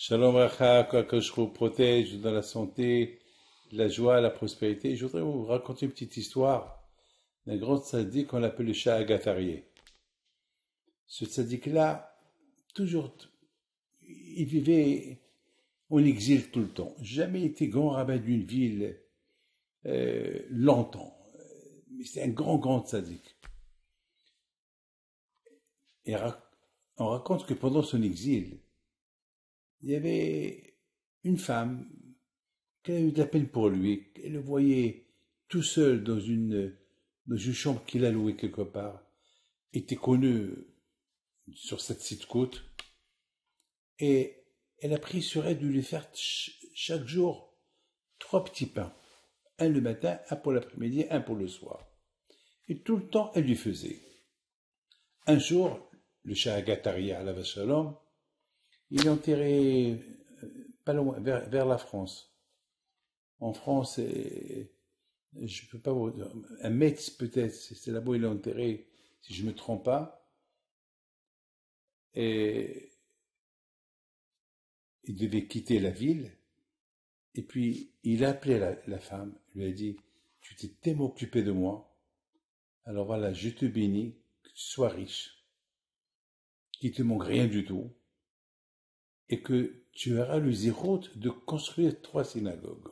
Shalom Racha, que je vous protège dans la santé, la joie, la prospérité. Je voudrais vous raconter une petite histoire d'un grand tzaddik qu'on appelle le Shah Agatarié. Ce tzaddik-là, toujours, il vivait en exil tout le temps. Jamais été grand rabbin d'une ville longtemps. Mais c'est un grand tzaddik. Et on raconte que pendant son exil, il y avait une femme qui a eu de la peine pour lui. Elle le voyait tout seul dans une chambre qu'il a louée quelque part. Il était connu sur cette site côte. Et elle a pris sur elle de lui faire chaque jour 3 petits pains. Un le matin, un pour l'après-midi, un pour le soir. Et tout le temps, elle lui faisait. Un jour, le Shah Agatariya, alav shalom, il est enterré pas loin, vers la France. En France, je ne peux pas vous dire, à Metz peut-être, c'est là-bas où il est enterré, si je ne me trompe pas. Et il devait quitter la ville. Et puis, il a appelé la femme, il lui a dit, tu t'es tellement occupé de moi, alors voilà, je te bénis, que tu sois riche, qu'il ne te manque rien du tout, et que tu auras le zéro de construire 3 synagogues.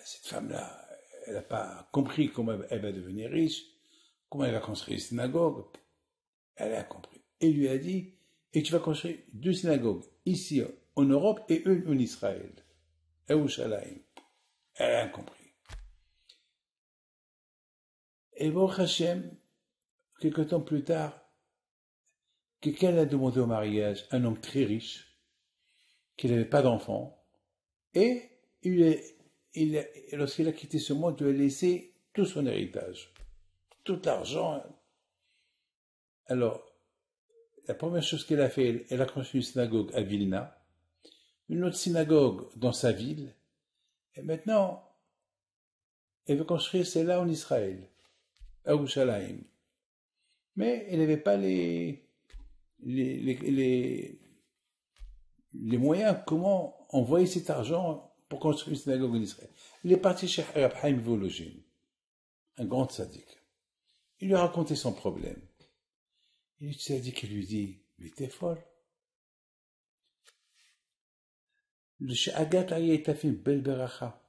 Cette femme-là, elle n'a pas compris comment elle va devenir riche, comment elle va construire une synagogue. Elle a compris. Et lui a dit, et tu vas construire 2 synagogues, ici en Europe et une en Israël, à Yerushalayim. Elle a compris. Et Baruch Hashem, quelque temps plus tard, quelqu'un l'a demandé au mariage, un homme très riche, qui n'avait pas d'enfant, et lorsqu'il a quitté ce monde, il lui a laissé tout son héritage, tout l'argent. Alors, la première chose qu'elle a fait, elle a construit une synagogue à Vilna, une autre synagogue dans sa ville, et maintenant, elle veut construire celle-là en Israël, à Yerushalayim. Mais elle n'avait pas les moyens, comment envoyer cet argent pour construire une synagogue en Israël. Elle est partie chez Rab Chaim Volozhin, un grand tzaddik. Il lui a raconté son problème. Et le tzaddik lui dit, mais t'es folle. Le Shah Agatariya t'a fait une belle beracha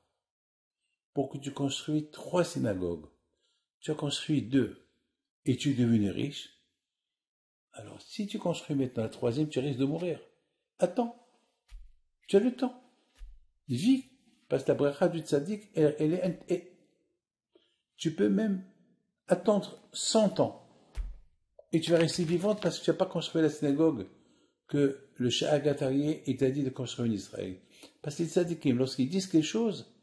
pour que tu construises 3 synagogues. Tu as construit 2 et tu es devenu riche. Alors, si tu construis maintenant la 3e, tu risques de mourir. Attends. Tu as le temps. Vis. Parce que la bracha du tzaddik, tu peux même attendre 100 ans. Et tu vas rester vivante parce que tu n'as pas construit la synagogue que le Shah Agatariya t'a dit de construire en Israël. Parce que les tzaddikim, lorsqu'ils disent quelque chose,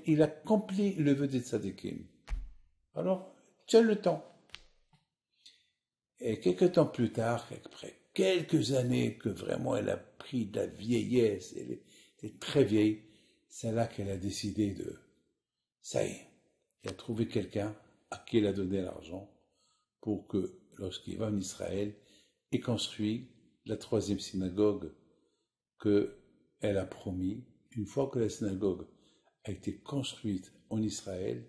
il accomplit le vœu des tzaddikim. Alors, tu as le temps. Et quelques temps plus tard, après quelques années que vraiment elle a pris de la vieillesse, elle était très vieille, c'est là qu'elle a décidé ça y est, elle a trouvé quelqu'un à qui elle a donné l'argent pour que, lorsqu'il va en Israël, il construit la 3e synagogue qu'elle a promis. Une fois que la synagogue a été construite en Israël,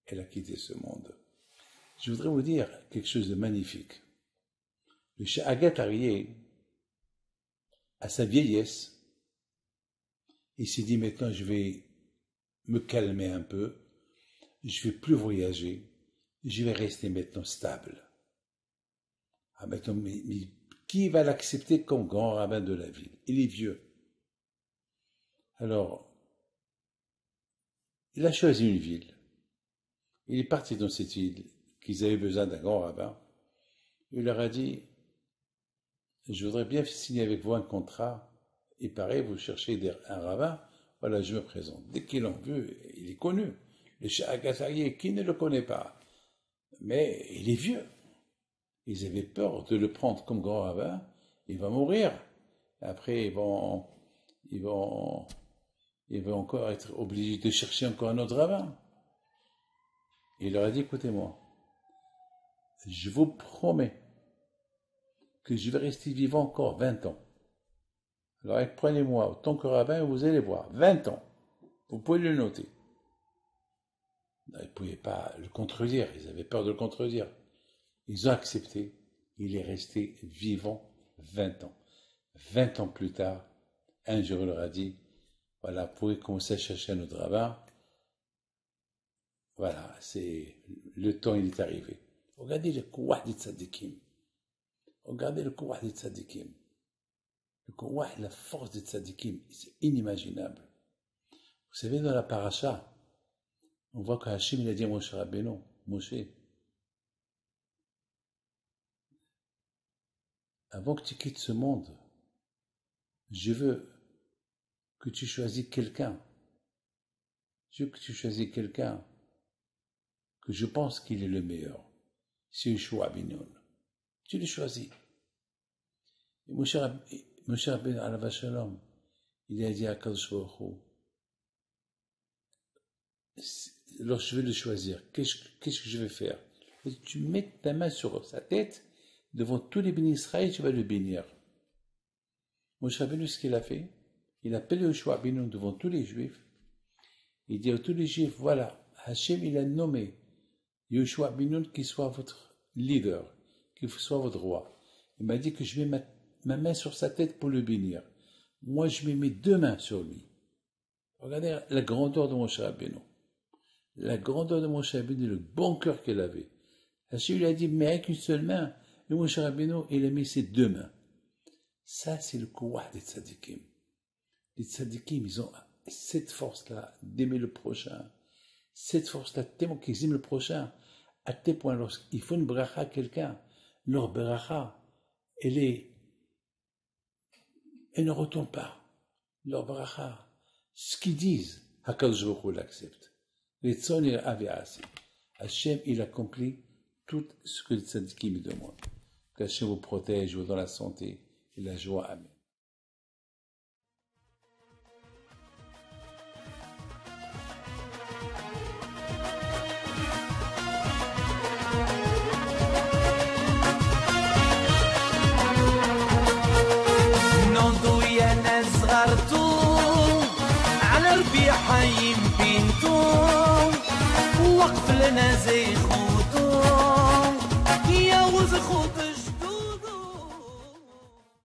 elle a quitté ce monde. Je voudrais vous dire quelque chose de magnifique. Le Shah Agatariya, à sa vieillesse, il s'est dit maintenant je vais me calmer un peu, je vais plus voyager, je vais rester maintenant stable. Ah maintenant, mais qui va l'accepter comme grand rabbin de la ville? Il est vieux. Alors, il a choisi une ville. Il est parti dans cette ville qu'ils avaient besoin d'un grand rabbin. Il leur a dit, je voudrais bien signer avec vous un contrat. Il paraît, vous cherchez un rabbin. Voilà, je me présente. Dès qu'ils l'ont vu, il est connu. Le Shah Agatariya, qui ne le connaît pas? Mais il est vieux. Ils avaient peur de le prendre comme grand rabbin. Il va mourir. Après, ils vont encore être obligés de chercher encore un autre rabbin. Il leur a dit, écoutez-moi, je vous promets que je vais rester vivant encore 20 ans. Alors prenez-moi autant que rabbin, vous allez voir, 20 ans. Vous pouvez le noter. Ils ne pouvaient pas le contredire, ils avaient peur de le contredire. Ils ont accepté, il est resté vivant 20 ans. 20 ans plus tard, un jour il leur a dit, voilà, vous pouvez commencer à chercher un autre rabbin. Voilà, le temps il est arrivé. Regardez le kouah des tzadikim. Regardez le kouah des tzadikim. Le kouah, la force des tzadikim, c'est inimaginable. Vous savez, dans la paracha, on voit qu'Hachim il a dit à Moshe Rabbeinu, Moshe, avant que tu quittes ce monde, je veux que tu choisisses quelqu'un. Je veux que tu choisisses quelqu'un que je pense qu'il est le meilleur. C'est Yeshua ben Nun. Tu le choisis. Et Moshe Rabbeinu alav shalom, il a dit à Kadosh Baruch Hu, alors je vais le choisir. Qu'est-ce que je vais faire? Tu mets ta main sur sa tête, devant tous les bénis Israël, tu vas le bénir. Moshe Rabbeinu, ce qu'il a fait, il a appelé Yeshua ben Nun devant tous les Juifs. Il dit à tous les Juifs, voilà, Hachem, il a nommé Yeshua ben Nun qui soit votre leader, qui soit votre roi. Il m'a dit que je mets ma main sur sa tête pour le bénir. Moi, je mets mes deux mains sur lui. Regardez la grandeur de Moshe Rabbeinu. La grandeur de Moshe Rabbeinu, le bon cœur qu'elle avait. Hachem lui a dit, mais avec une seule main. Et Moshe Rabbeinu, il a mis ses deux mains. Ça, c'est le kouah des tzadikim. Les tzadikim, ils ont cette force-là d'aimer le prochain. Cette force-là, tellement qu'ils aiment le prochain, à tel point, lorsqu'il faut une bracha à quelqu'un, leur bracha, elle ne retourne pas. Leur bracha, ce qu'ils disent, HaKadosh Baruch Hu l'accepte. Les tzon il avait assez. Hachem, il accomplit tout ce que les tzadikim me demandent. Qu'Hachem vous protège, vous dans la santé et la joie. Amen. حيم بنتم وقف لنا زي خوتم يا وز خوتم